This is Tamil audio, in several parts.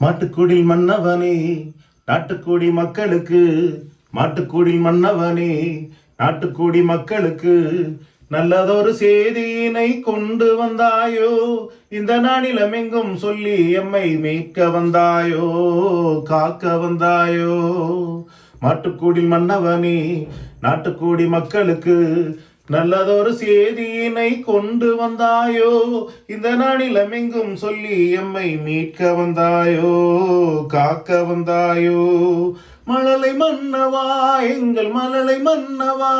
மாட்டுக்குடில் மன்னவனே நாட்டுக்குடி மக்களுக்கு, மாட்டுக்குடில் மன்னவனே நாட்டுக்குடி மக்களுக்கு நல்லதொரு செய்தியினை கொண்டு வந்தாயோ, இந்த நாளிலமெங்கும் சொல்லி எம்மை மீட்க வந்தாயோ, காக்க வந்தாயோ. மாட்டுக்குடில் மன்னவனே நாட்டுக்குடி மக்களுக்கு நல்லதொரு செய்தியினை கொண்டு வந்தாயோ, இந்த நாளிலமெங்கும் சொல்லி எம்மை மீட்க வந்தாயோ, காக்க வந்தாயோ. மழலை மன்னவா எங்கள் மழலை மன்னவா,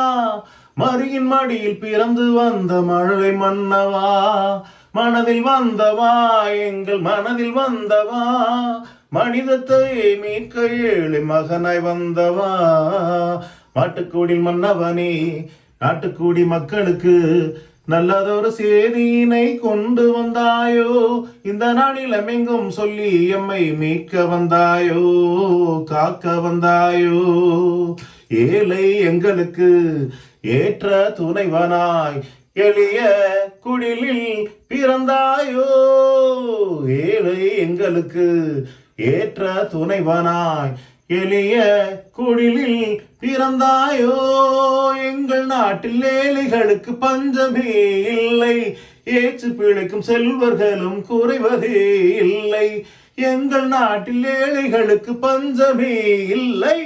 மரியின் மடியில் பிறந்து வந்த மழலை மன்னவா, மனதில் வந்தவா எங்கள் மனதில் வந்தவா, மனிதத்தை மீட்க ஏழை மகனாய் வந்தவா. மாட்டுக்குடில் மன்னவனே நாட்டுக்குடி மக்களுக்கு நல்லதொரு செய்தியினை கொண்டு வந்தாயோ, இந்த நாளிலமெங்கும் சொல்லி எம்மை மீட்க வந்தாயோ, காக்க வந்தாயோ. ஏழை எங்களுக்கு ஏற்ற துணைவனாய் எளிய குடிலில் பிறந்தாயோ, ஏழை எங்களுக்கு ஏற்ற துணைவனாய் எளிய குடிலில் பிறந்தாயோ. எங்கள் நாட்டில் ஏழைகளுக்கு பஞ்சமே இல்லை, ஏற்று பிழைக்கும் செல்வர்களும் குறைவதே இல்லை. எங்கள் நாட்டில் ஏழைகளுக்கு பஞ்சமே இல்லை,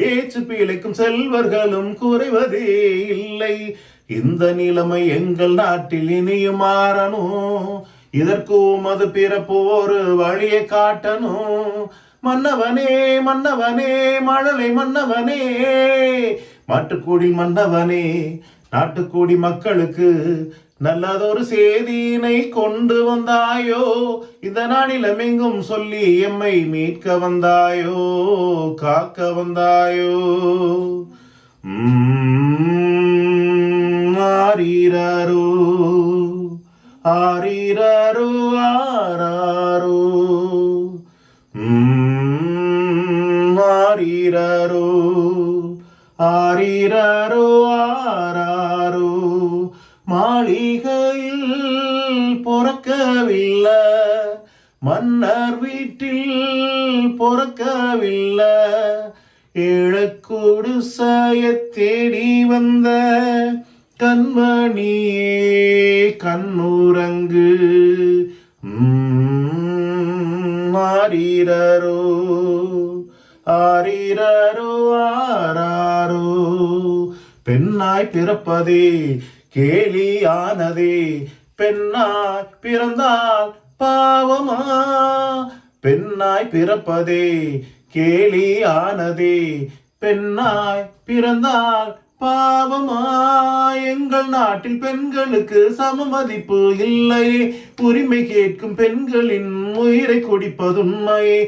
ஏற்று பிழைக்கும் செல்வர்களும் குறைவதே இல்லை. இந்த நிலைமை எங்கள் நாட்டில் இனியும் மாறணும், இதற்கும் அது பிறப்பு ஒரு வழியை காட்டணும். மன்னவனே மன்னவனே மழலை மன்னவனே, மாட்டுக்குடில் மன்னவனே நாட்டுக்குடி மக்களுக்கு நல்லதொரு செய்தியினை கொண்டு வந்தாயோ, இந்த நாளிலமெங்கும் சொல்லி எம்மை மீட்க வந்தாயோ, காக்க வந்தாயோ. ஆரீரோ ஆரீரோ ஆராரோ, ஆரீரோ ஆரீரோ ஆராரோ. மாளிகையில் பொறக்கவில்லை, மன்னர் வீட்டில் பொறக்கவில்லை, ஏழக்குடிசைய தேடி வந்த கண்மணியே கண்ணுறங்கு. ஆரீரோ ஆரீரோ ஆராரோ. பெண்ணாய் பிறப்பதே கேலியானதே, பெண்ணாய் பிறந்தால் பாவமா, பெண்ணாய் பிறப்பதே கேலியானதே, பெண்ணாய் பிறந்தால் பாவமா. எங்கள் நாட்டில் பெண்களுக்கு சம மதிப்பு இல்லை, உரிமை கேட்கும் பெண்களின் உயிரை குடிப்பதுண்மையே.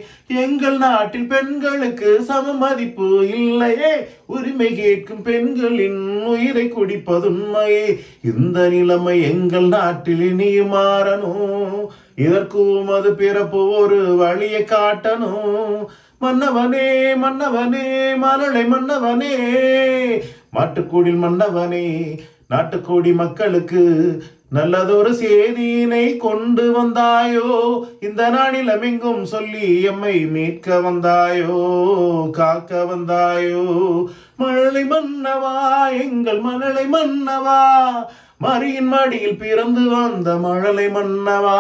எங்கள் நாட்டில் பெண்களுக்கு சம மதிப்பு இல்லையே, உரிமை கேட்கும் பெண்களின் உயிரை குடிப்பதுண்மையே. இந்த நிலைமை எங்கள் நாட்டில் இனியும் மாறணும், இதற்கும் அது பிறப்பு ஒரு வழியை காட்டணும். மன்னவனே மன்னவனே மழலை மன்னவனே, மாட்டுக்குடில் மன்னவனே நாட்டுக்குடி மக்களுக்கு நல்லதொரு செய்தியினை கொண்டு வந்தாயோ, இந்த நாளிலமெங்கும் சொல்லி எம்மை மீட்க வந்தாயோ, காக்க வந்தாயோ. மழலை மன்னவா எங்கள் மழலை மன்னவா, மரியின் மடியில் பிறந்து வந்த மழலை மன்னவா,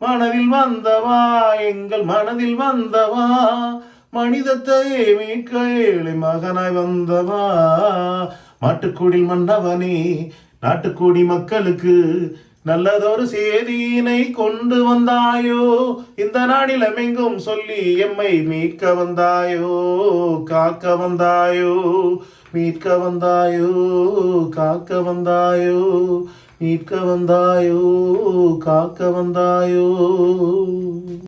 மனதில் வந்தவா எங்கள் மனதில் வந்தவா, மனிதத்தை மீட்க ஏழை மகனாய் வந்தவா. மாட்டுக்குடில் மன்னவனே நாட்டுக்குடி மக்களுக்கு நல்லதொரு செய்தியினை கொண்டு வந்தாயோ, இந்த நாளிலமெங்கும் சொல்லி எம்மை மீட்க வந்தாயோ, காக்க வந்தாயோ. மீட்க வந்தாயோ, காக்க வந்தாயோ, மீட்க வந்தாயோ, காக்க வந்தாயோ.